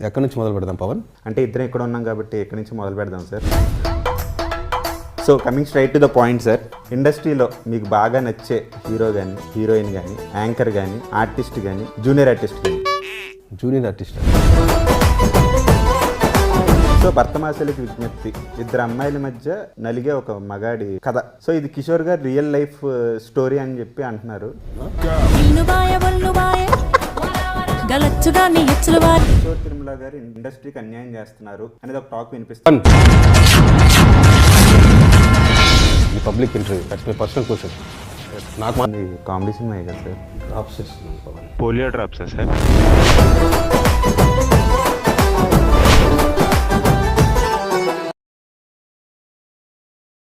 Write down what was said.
ఎక్కడి నుంచి మొదలు పెడదాం పవన్? అంటే ఇద్దరం ఇక్కడ ఉన్నాం కాబట్టి ఎక్కడి నుంచి మొదలు పెడదాం sir? So coming straight to the point sir, ఇండస్ట్రీలో మీకు బాగా నచ్చే హీరో కానీ, హీరోయిన్ కానీ, యాంకర్ కానీ, ఆర్టిస్ట్ కానీ, జూనియర్ ఆర్టిస్ట్ కానీ. Junior artist. సో భర్తమాసలికి విజ్ఞప్తి, ఇద్దరు అమ్మాయిల మధ్య నలిగే ఒక మగాడి కథ. సో ఇది కిషోర్ గారు రియల్ లైఫ్ స్టోరీ అని చెప్పి అంటున్నారు. కిషోర్ తిరుమల గారు ఇండస్ట్రీకి అన్యాయం చేస్తున్నారు అనేది ఒక టాక్ వినిపిస్తుంది. Public interview, that's my personal question. నాకు కామెడీ సినిమా కదా సార్? డ్రాప్స్ చేస్తున్నాను పవన్. Polio డ్రాప్సా sir?